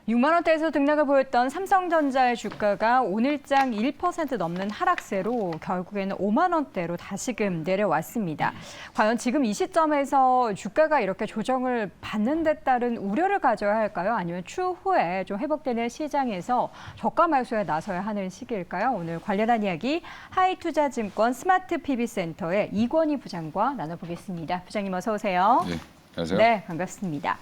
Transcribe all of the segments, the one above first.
6만 원대에서 등락을 보였던 삼성전자의 주가가 오늘장 1% 넘는 하락세로 결국에는 5만 원대로 다시금 내려왔습니다. 과연 지금 이 시점에서 주가가 이렇게 조정을 받는 데 따른 우려를 가져야 할까요? 아니면 추후에 좀 회복되는 시장에서 저가 매수에 나서야 하는 시기일까요? 오늘 관련한 이야기 하이투자증권 스마트 PB센터의 이권희 부장과 나눠보겠습니다. 부장님 어서 오세요. 네, 안녕하세요. 네, 반갑습니다.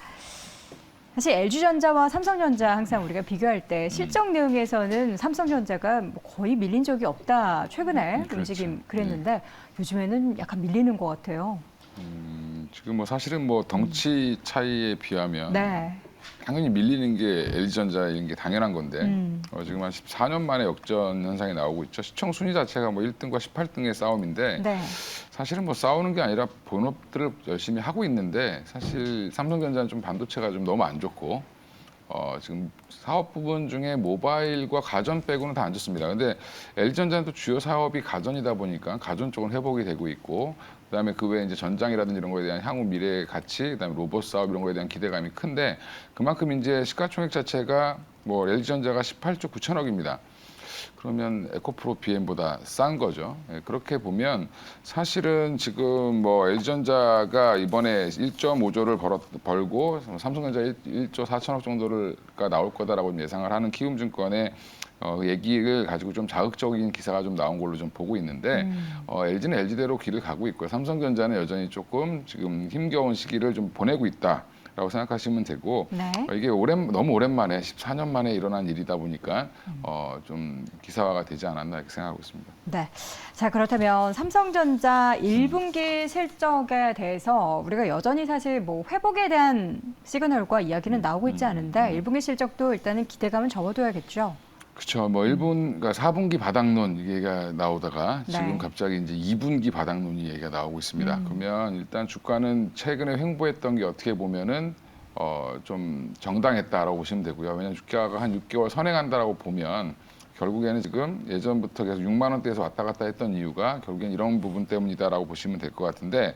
사실 LG전자와 삼성전자 항상 우리가 비교할 때 실적 내용에서는 삼성전자가 거의 밀린 적이 없다. 최근에 그렇죠. 움직임 그랬는데 요즘에는 약간 밀리는 것 같아요. 지금 뭐 사실은 뭐 덩치 차이에 비하면 네. 당연히 밀리는 게 LG전자인 게 당연한 건데 지금 한 14년 만에 역전 현상이 나오고 있죠. 시총 순위 자체가 뭐 1등과 18등의 싸움인데 네. 사실은 뭐 싸우는 게 아니라 본업들을 열심히 하고 있는데 사실 삼성전자는 좀 반도체가 좀 너무 안 좋고 지금 사업 부분 중에 모바일과 가전 빼고는 다 안 좋습니다. 근데 LG전자는 또 주요 사업이 가전이다 보니까 가전 쪽은 회복이 되고 있고 그다음에 그 외에 이제 전장이라든지 이런 거에 대한 향후 미래의 가치, 그다음에 로봇 사업 이런 거에 대한 기대감이 큰데 그만큼 이제 시가총액 자체가 뭐 LG전자가 18조 9천억입니다. 그러면 에코프로 BM보다 싼 거죠. 예, 그렇게 보면 사실은 지금 뭐 LG전자가 이번에 1.5조를 벌고 삼성전자 1조 4천억 정도가 나올 거다라고 예상을 하는 키움증권의 얘기를 가지고 좀 자극적인 기사가 좀 나온 걸로 좀 보고 있는데 LG는 LG대로 길을 가고 있고요. 삼성전자는 여전히 조금 지금 힘겨운 시기를 좀 보내고 있다. 라고 생각하시면 되고 네. 이게 너무 오랜만에 14년 만에 일어난 일이다 보니까 좀 기사화가 되지 않았나 이렇게 생각하고 있습니다. 네. 자, 그렇다면 삼성전자 1분기 실적에 대해서 우리가 여전히 사실 뭐 회복에 대한 시그널과 이야기는 나오고 있지 않은데 1분기 실적도 일단은 기대감은 접어둬야겠죠. 그렇죠. 뭐 1분, 그러니까 4분기 바닥론 얘기가 나오다가 네. 지금 갑자기 이제 2분기 바닥론이 얘기가 나오고 있습니다. 그러면 일단 주가는 최근에 횡보했던 게 어떻게 보면은 좀 정당했다라고 보시면 되고요. 왜냐하면 주가가 한 6개월 선행한다라고 보면 결국에는 지금 예전부터 계속 6만 원대에서 왔다 갔다 했던 이유가 결국엔 이런 부분 때문이다라고 보시면 될 것 같은데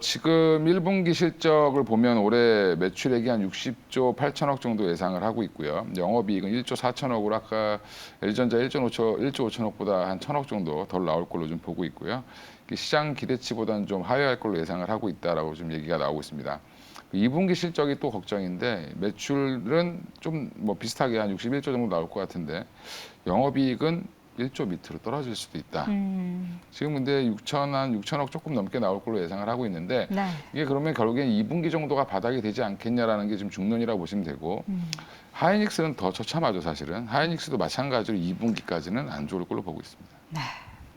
지금 1분기 실적을 보면 올해 매출액이 한 60조 8천억 정도 예상을 하고 있고요. 영업이익은 1조 4천억으로 아까 LG전자 1조 5천억보다 한 1천억 정도 덜 나올 걸로 좀 보고 있고요. 시장 기대치보다는 좀 하회할 걸로 예상을 하고 있다라고 좀 얘기가 나오고 있습니다. 2분기 실적이 또 걱정인데 매출은 좀 뭐 비슷하게 한 61조 정도 나올 것 같은데 영업이익은 1조 밑으로 떨어질 수도 있다. 지금 근데 6천억 조금 넘게 나올 걸로 예상을 하고 있는데 네. 이게 그러면 결국엔 2분기 정도가 바닥이 되지 않겠냐라는 게 지금 중론이라고 보시면 되고 하이닉스는 더 처참하죠 사실은. 하이닉스도 마찬가지로 2분기까지는 안 좋을 걸로 보고 있습니다. 네.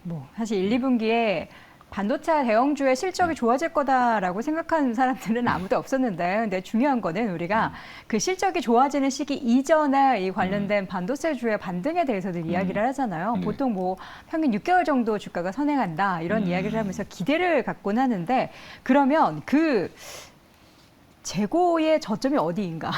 뭐 사실 1, 2분기에 반도체 대형주의 실적이 좋아질 거다라고 생각하는 사람들은 아무도 없었는데 근데 중요한 거는 우리가 그 실적이 좋아지는 시기 이전에 이 관련된 반도체주의 반등에 대해서도 이야기를 하잖아요. 보통 뭐 평균 6개월 정도 주가가 선행한다 이런 이야기를 하면서 기대를 갖곤 하는데 그러면 그 재고의 저점이 어디인가?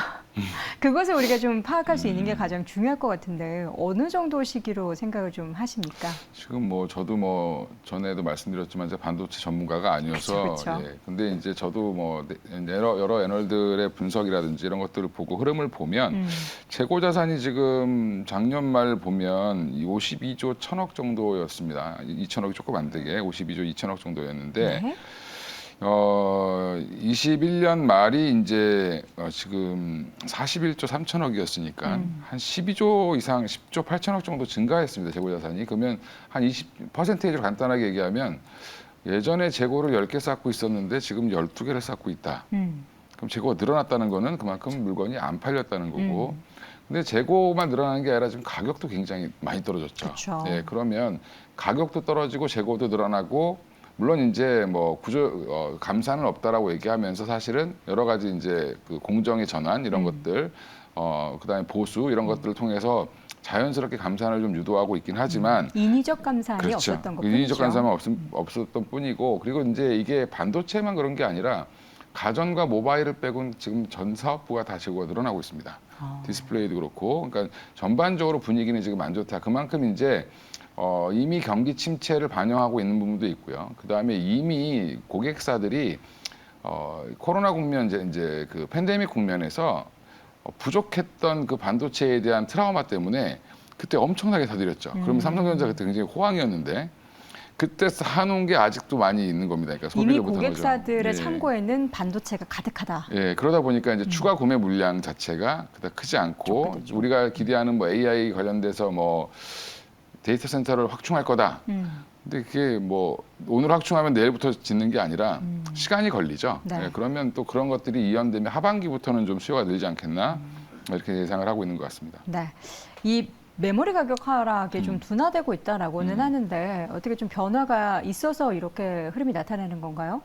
그것을 우리가 좀 파악할 수 있는 게 가장 중요할 것 같은데 어느 정도 시기로 생각을 좀 하십니까? 지금 뭐 저도 뭐 전에도 말씀드렸지만 제가 반도체 전문가가 아니어서 그쵸. 예. 근데 이제 저도 뭐 여러 애널들의 분석이라든지 이런 것들을 보고 흐름을 보면 재고 자산이 지금 작년 말 보면 52조 1천억 정도였습니다. 2천억이 조금 안 되게 52조 2천억 정도였는데 네. 21년 말이 이제 지금 41조 3천억이었으니까 한 12조 이상 10조 8천억 정도 증가했습니다. 재고 자산이. 그러면 한 20%를 간단하게 얘기하면 예전에 재고를 10개 쌓고 있었는데 지금 12개를 쌓고 있다. 그럼 재고가 늘어났다는 거는 그만큼 물건이 안 팔렸다는 거고 근데 재고만 늘어나는 게 아니라 지금 가격도 굉장히 많이 떨어졌죠. 그쵸. 예, 그러면 가격도 떨어지고 재고도 늘어나고 물론 이제 뭐 감사는 없다라고 얘기하면서 사실은 여러 가지 이제 그 공정의 전환 이런 것들 그다음에 보수 이런 것들을 통해서 자연스럽게 감산을 좀 유도하고 있긴 하지만 인위적 감산이 그렇죠. 없었던 것뿐이죠. 인위적 감산만 없었던 뿐이고 그리고 이제 이게 반도체만 그런 게 아니라 가전과 모바일을 빼고는 지금 전 사업부가 다 재고가 늘어나고 있습니다. 디스플레이도 그렇고 그러니까 전반적으로 분위기는 지금 안 좋다. 그만큼 이제 이미 경기 침체를 반영하고 있는 부분도 있고요. 그 다음에 이미 고객사들이 코로나 국면 이제 그 팬데믹 국면에서 부족했던 그 반도체에 대한 트라우마 때문에 그때 엄청나게 사들였죠. 그러면 삼성전자 그때 굉장히 호황이었는데 그때 사놓은 게 아직도 많이 있는 겁니다. 그러니까 이미 소비를 못한 거죠. 고객사들의 예. 창고에는 반도체가 가득하다. 예, 그러다 보니까 이제 추가 구매 물량 자체가 그다지 크지 않고 좁아졌죠. 우리가 기대하는 뭐 AI 관련돼서 뭐 데이터 센터를 확충할 거다. 근데 그게 뭐 오늘 확충하면 내일부터 짓는 게 아니라 시간이 걸리죠. 네. 예, 그러면 또 그런 것들이 이연되면 하반기부터는 좀 수요가 늘지 않겠나 이렇게 예상을 하고 있는 것 같습니다. 네. 이 메모리 가격 하락이 좀 둔화되고 있다라고는 하는데 어떻게 좀 변화가 있어서 이렇게 흐름이 나타나는 건가요?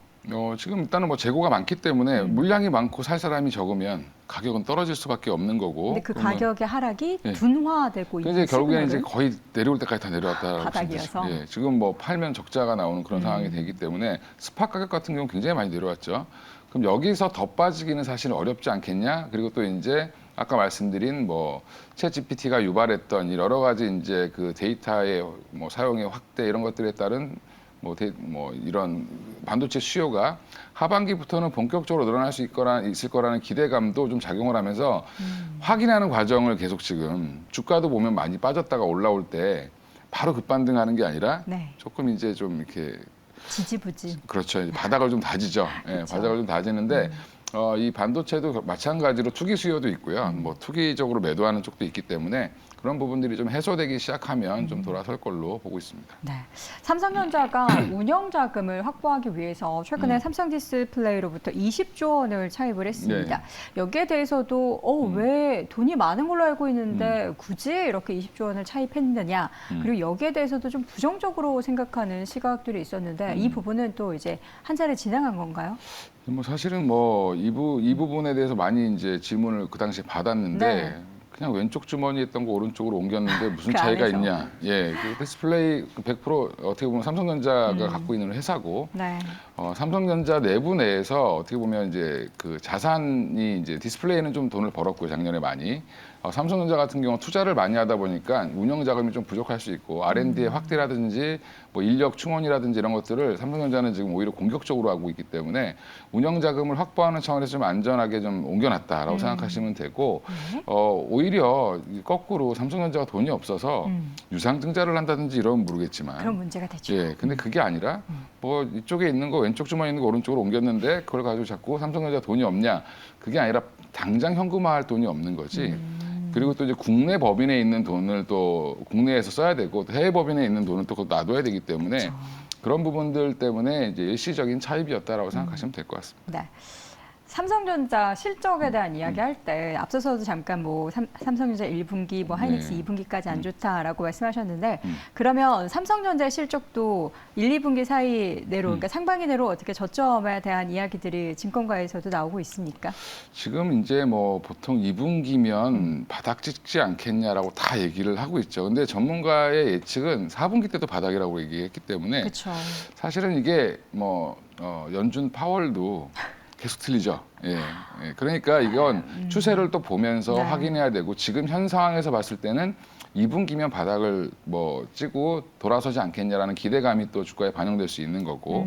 지금 일단은 뭐 재고가 많기 때문에 물량이 많고 살 사람이 적으면 가격은 떨어질 수밖에 없는 거고. 근데 그 그러면 가격의 하락이 예. 둔화되고 그게 있는 이제 결국에는 이제 시그널은? 거의 내려올 때까지 다 내려왔다라고 바닥이어서? 보시면 되죠. 예, 지금 뭐 팔면 적자가 나오는 그런 상황이 되기 때문에 스팟 가격 같은 경우는 굉장히 많이 내려왔죠. 그럼 여기서 더 빠지기는 사실 어렵지 않겠냐? 그리고 또 이제 아까 말씀드린 뭐 챗GPT가 유발했던 이 여러 가지 이제 그 데이터의 뭐 사용의 확대 이런 것들에 따른 뭐 이런 반도체 수요가 하반기부터는 본격적으로 늘어날 수 있을 거라는 기대감도 좀 작용을 하면서 확인하는 과정을 계속 지금 주가도 보면 많이 빠졌다가 올라올 때 바로 급반등하는 게 아니라 네. 조금 이제 좀 이렇게 지지부지. 그렇죠. 이제 바닥을 좀 다지죠. 예, 그렇죠. 바닥을 좀 다지는데 이 반도체도 마찬가지로 투기 수요도 있고요. 뭐 투기적으로 매도하는 쪽도 있기 때문에 그런 부분들이 좀 해소되기 시작하면 좀 돌아설 걸로 보고 있습니다. 네. 삼성전자가 운영 자금을 확보하기 위해서 최근에 삼성디스플레이로부터 20조 원을 차입을 했습니다. 네. 여기에 대해서도 왜 돈이 많은 걸로 알고 있는데 굳이 이렇게 20조 원을 차입했느냐. 그리고 여기에 대해서도 좀 부정적으로 생각하는 시각들이 있었는데 이 부분은 또 이제 한 차례 지나간 건가요? 뭐 사실은 뭐 이 부분에 대해서 많이 이제 질문을 그 당시에 받았는데 네. 그냥 왼쪽 주머니에 있던 거 오른쪽으로 옮겼는데 무슨 그 차이가 안에서. 있냐? 예, 그 디스플레이 100% 어떻게 보면 삼성전자가 갖고 있는 회사고 네. 삼성전자 내부 내에서 어떻게 보면 이제 그 자산이 이제 디스플레이는 좀 돈을 벌었고요, 작년에 많이. 삼성전자 같은 경우 투자를 많이 하다 보니까 운영 자금이 좀 부족할 수 있고 R&D의 확대라든지 뭐 인력 충원이라든지 이런 것들을 삼성전자는 지금 오히려 공격적으로 하고 있기 때문에 운영 자금을 확보하는 차원에서 좀 안전하게 좀 옮겨놨다라고 생각하시면 되고 오히려 거꾸로 삼성전자가 돈이 없어서 유상증자를 한다든지 이러면 모르겠지만 그런 문제가 되죠. 예, 근데 그게 아니라 뭐 이쪽에 있는 거 왼쪽 주머니에 있는 거 오른쪽으로 옮겼는데 그걸 가지고 자꾸 삼성전자 돈이 없냐? 그게 아니라 당장 현금화할 돈이 없는 거지. 그리고 또 이제 국내 법인에 있는 돈을 또 국내에서 써야 되고 또 해외 법인에 있는 돈을 또 놔둬야 되기 때문에 그렇죠. 그런 부분들 때문에 이제 일시적인 차입이었다라고 생각하시면 될 것 같습니다. 네. 삼성전자 실적에 대한 이야기할 때 앞서서도 잠깐 뭐 삼성전자 1분기, 뭐 하이닉스 네. 2분기까지 안 좋다라고 말씀하셨는데 그러면 삼성전자의 실적도 1, 2분기 사이 내로, 그러니까 상반기 내로 어떻게 저점에 대한 이야기들이 증권가에서도 나오고 있습니까? 지금 이제 뭐 보통 2분기면 바닥 찍지 않겠냐라고 다 얘기를 하고 있죠. 근데 전문가의 예측은 4분기 때도 바닥이라고 얘기했기 때문에 그렇죠. 사실은 이게 뭐 연준 파월도 계속 틀리죠. 예, 예. 그러니까 이건 추세를 또 보면서 네. 확인해야 되고 지금 현 상황에서 봤을 때는 2분기면 바닥을 뭐 찌고 돌아서지 않겠냐라는 기대감이 또 주가에 반영될 수 있는 거고.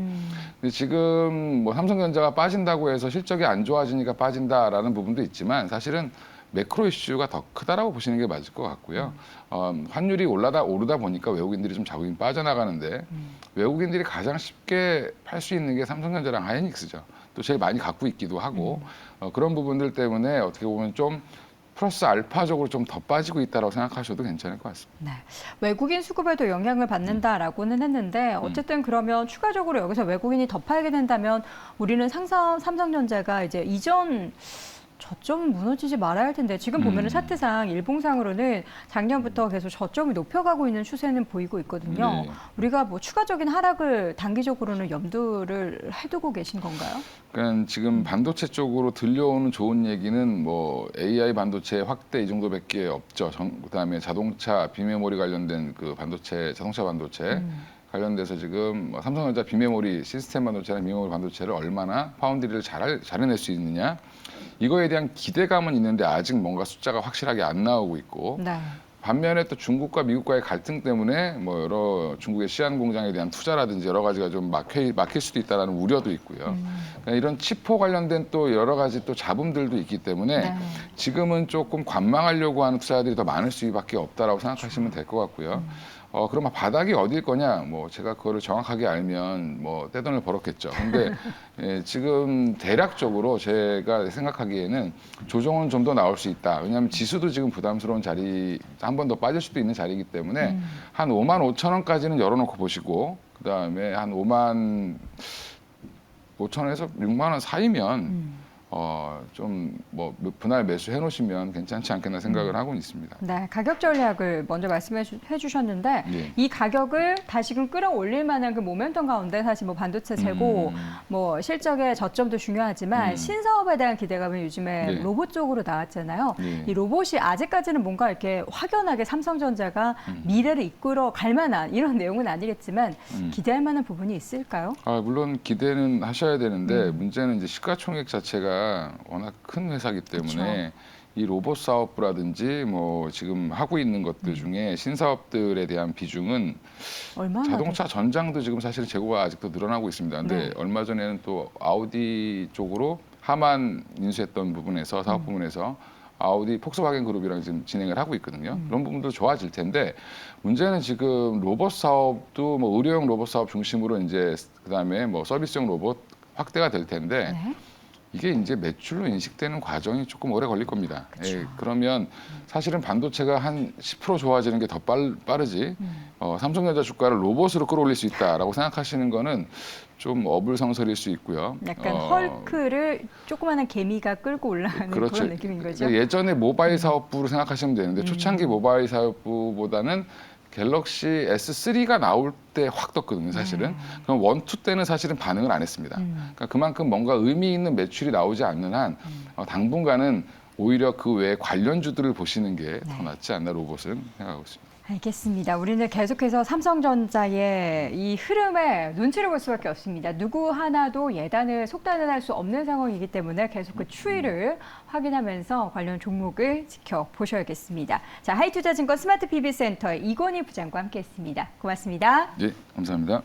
근데 지금 뭐 삼성전자가 빠진다고 해서 실적이 안 좋아지니까 빠진다라는 부분도 있지만 사실은 매크로 이슈가 더 크다라고 보시는 게 맞을 것 같고요. 환율이 오르다 보니까 외국인들이 좀 자국인 빠져나가는데 외국인들이 가장 쉽게 팔 수 있는 게 삼성전자랑 하이닉스죠. 또 제일 많이 갖고 있기도 하고 그런 부분들 때문에 어떻게 보면 좀 플러스 알파적으로 좀 더 빠지고 있다고 생각하셔도 괜찮을 것 같습니다. 네. 외국인 수급에도 영향을 받는다라고는 했는데 어쨌든 그러면 추가적으로 여기서 외국인이 더 팔게 된다면 우리는 삼성전자가 이제 이전 저점은 무너지지 말아야 할 텐데 지금 보면은 차트상 일봉상으로는 작년부터 계속 저점을 높여가고 있는 추세는 보이고 있거든요. 네. 우리가 뭐 추가적인 하락을 단기적으로는 염두를 해두고 계신 건가요? 그러니까 지금 반도체 쪽으로 들려오는 좋은 얘기는 뭐 AI 반도체 확대 이 정도밖에 없죠. 그다음에 자동차 비메모리 관련된 그 반도체, 자동차 반도체 관련돼서 지금 뭐 삼성전자 비메모리 시스템 반도체나 비메모리 반도체를 얼마나 파운드리를 잘해낼 수 있느냐 이거에 대한 기대감은 있는데 아직 뭔가 숫자가 확실하게 안 나오고 있고 네. 반면에 또 중국과 미국과의 갈등 때문에 뭐 여러 중국의 시안 공장에 대한 투자라든지 여러 가지가 좀 막힐 수도 있다라는 우려도 있고요. 그러니까 이런 치포 관련된 또 여러 가지 또 잡음들도 있기 때문에 네. 지금은 조금 관망하려고 하는 투자자들이 더 많을 수밖에 없다라고 생각하시면 될 것 같고요. 그럼 바닥이 어딜 거냐? 뭐 제가 그거를 정확하게 알면 뭐 떼돈을 벌었겠죠. 근데 예, 지금 대략적으로 제가 생각하기에는 조정은 좀 더 나올 수 있다. 왜냐하면 지수도 지금 부담스러운 자리 한 번 더 빠질 수도 있는 자리이기 때문에 한 5만 5천 원까지는 열어놓고 보시고 그다음에 한 5만 5천 원에서 6만 원 사이면 좀 뭐 분할 매수해 놓으시면 괜찮지 않겠나 생각을 하고 있습니다. 네, 가격 전략을 먼저 말씀해 주셨는데 예. 이 가격을 다시금 끌어올릴 만한 그 모멘텀 가운데 사실 뭐 반도체 재고, 뭐 실적의 저점도 중요하지만 신사업에 대한 기대감은 요즘에 네. 로봇 쪽으로 나왔잖아요. 예. 이 로봇이 아직까지는 뭔가 이렇게 확연하게 삼성전자가 미래를 이끌어 갈 만한 이런 내용은 아니겠지만 기대할 만한 부분이 있을까요? 물론 기대는 하셔야 되는데 문제는 이제 시가총액 자체가 워낙 큰 회사기 때문에 이 로봇 사업부라든지 뭐 지금 하고 있는 것들 중에 신사업들에 대한 비중은 얼마나 자동차 전장도 지금 사실 재고가 아직도 늘어나고 있습니다. 근데 네. 얼마 전에는 또 아우디 쪽으로 하만 인수했던 부분에서 사업 부분에서 아우디 폭스바겐 그룹이랑 지금 진행을 하고 있거든요. 그런 부분도 좋아질 텐데 문제는 지금 로봇 사업도 뭐 의료용 로봇 사업 중심으로 이제 그다음에 뭐 서비스용 로봇 확대가 될 텐데 네. 이게 이제 매출로 인식되는 과정이 조금 오래 걸릴 겁니다. 예, 그러면 사실은 반도체가 한 10% 좋아지는 게 더 빠르지 삼성전자 주가를 로봇으로 끌어올릴 수 있다라고 생각하시는 거는 좀 어불성설일 수 있고요. 약간 헐크를 조그마한 개미가 끌고 올라가는 그렇죠. 그런 느낌인 거죠. 그러니까 예전에 모바일 사업부로 생각하시면 되는데 초창기 모바일 사업부보다는 갤럭시 S3가 나올 때 확 떴거든요, 사실은. 그럼 1, 2 때는 사실은 반응을 안 했습니다. 그러니까 그만큼 뭔가 의미 있는 매출이 나오지 않는 한 당분간은 오히려 그 외에 관련주들을 보시는 게 더 낫지 않나 로봇은 생각하고 있습니다. 알겠습니다. 우리는 계속해서 삼성전자의 이 흐름에 눈치를 볼 수밖에 없습니다. 누구 하나도 예단을 속단을 할 수 없는 상황이기 때문에 계속 그 추이를 확인하면서 관련 종목을 지켜보셔야겠습니다. 자, 하이투자증권 스마트 PB센터의 이건희 부장과 함께했습니다. 고맙습니다. 예, 감사합니다.